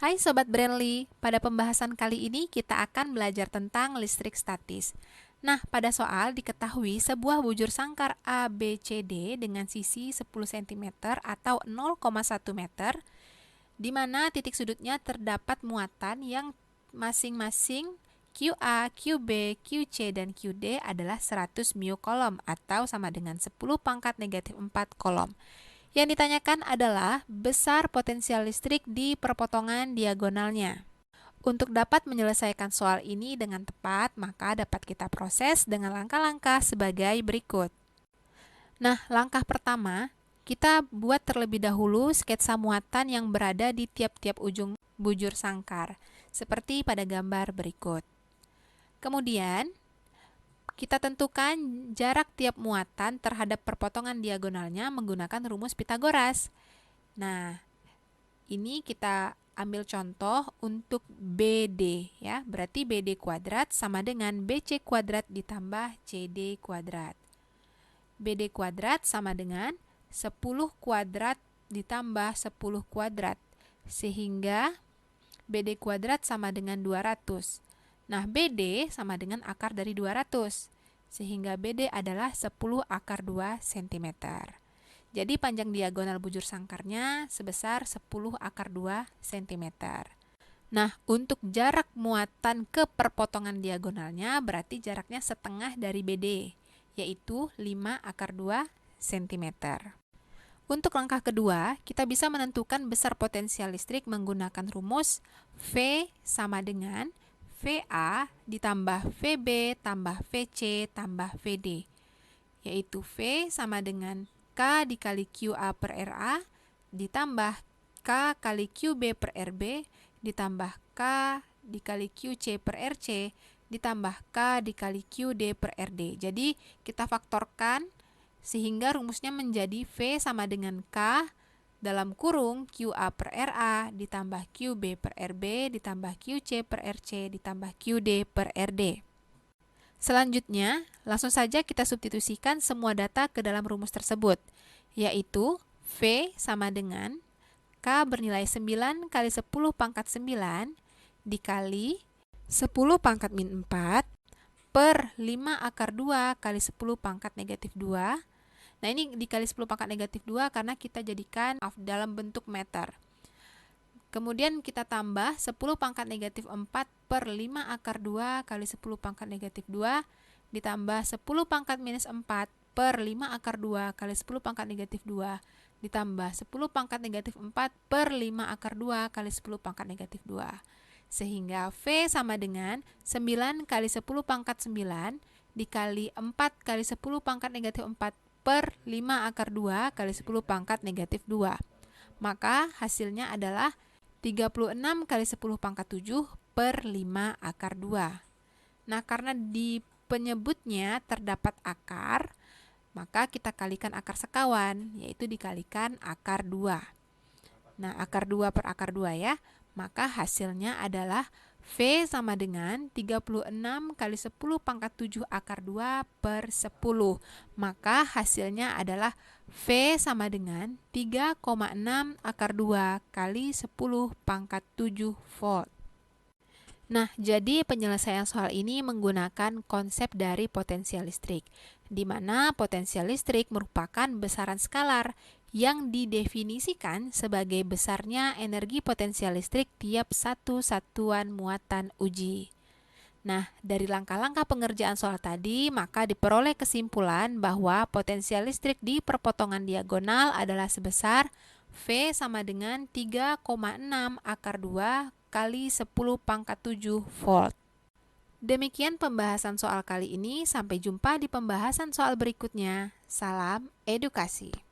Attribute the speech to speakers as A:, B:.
A: Hai Sobat Brandly, pada pembahasan kali ini kita akan belajar tentang listrik statis. Nah, pada soal diketahui sebuah bujur sangkar ABCD dengan sisi 10 cm atau 0,1 meter, di mana titik sudutnya terdapat muatan yang masing-masing QA, QB, QC, dan QD adalah 100 μ kolom atau sama dengan 10 pangkat negatif 4 kolom. Yang ditanyakan adalah besar potensial listrik di perpotongan diagonalnya. Untuk dapat menyelesaikan soal ini dengan tepat, maka dapat kita proses dengan langkah-langkah sebagai berikut. Nah, langkah pertama, kita buat terlebih dahulu sketsa muatan yang berada di tiap-tiap ujung bujur sangkar, seperti pada gambar berikut. Kemudian, kita tentukan jarak tiap muatan terhadap perpotongan diagonalnya menggunakan rumus Pythagoras. Nah, ini kita ambil contoh untuk BD ya. Berarti BD kuadrat sama dengan BC kuadrat ditambah CD kuadrat. BD kuadrat sama dengan 10 kuadrat ditambah 10 kuadrat. Sehingga BD kuadrat sama dengan 200. Nah, BD sama dengan akar dari 200, sehingga BD adalah 10 akar 2 cm. Jadi panjang diagonal bujur sangkarnya sebesar 10 akar 2 cm. Nah, untuk jarak muatan ke perpotongan diagonalnya berarti jaraknya setengah dari BD, yaitu 5 akar 2 cm. Untuk langkah kedua, kita bisa menentukan besar potensial listrik menggunakan rumus V sama dengan VA ditambah VB tambah VC tambah VD, yaitu V sama dengan K dikali QA per RA ditambah K kali QB per RB ditambah K dikali QC per RC ditambah K dikali QD per RD. Jadi kita faktorkan sehingga rumusnya menjadi V sama dengan K dalam kurung QA per RA ditambah QB per RB ditambah QC per RC ditambah QD per RD. Selanjutnya, langsung saja kita substitusikan semua data ke dalam rumus tersebut, yaitu V sama dengan K bernilai 9 kali 10 pangkat 9 dikali 10 pangkat min 4 per 5 akar 2 kali 10 pangkat negatif 2. Nah, ini dikali 10 pangkat negatif 2 karena kita jadikan dalam bentuk meter. Kemudian kita tambah 10 pangkat negatif 4 per 5 akar 2 kali 10 pangkat negatif 2 ditambah 10 pangkat minus 4 per 5 akar 2 kali 10 pangkat negatif 2 ditambah 10 pangkat negatif 4 per 5 akar 2 kali 10 pangkat negatif 2. Sehingga V sama dengan 9 kali 10 pangkat 9 dikali 4 kali 10 pangkat negatif 4 per 5 akar 2 kali 10 pangkat negatif 2. Maka hasilnya adalah 36 kali 10 pangkat 7 per 5 akar 2. Nah, karena di penyebutnya terdapat akar, maka kita kalikan akar sekawan, yaitu dikalikan akar 2. Nah, akar 2 per akar 2 ya. Maka hasilnya adalah V sama dengan 36 kali 10 pangkat 7 akar 2 per 10. Maka hasilnya adalah V sama dengan 3,6 akar 2 kali 10 pangkat 7 volt. Nah, jadi penyelesaian soal ini menggunakan konsep dari potensial listrik, di mana potensial listrik merupakan besaran skalar yang didefinisikan sebagai besarnya energi potensial listrik tiap satu satuan muatan uji. Nah, dari langkah-langkah pengerjaan soal tadi, maka diperoleh kesimpulan bahwa potensial listrik di perpotongan diagonal adalah sebesar V sama dengan 3,6 akar 2 kali 10 pangkat 7 volt. Demikian pembahasan soal kali ini, sampai jumpa di pembahasan soal berikutnya. Salam edukasi.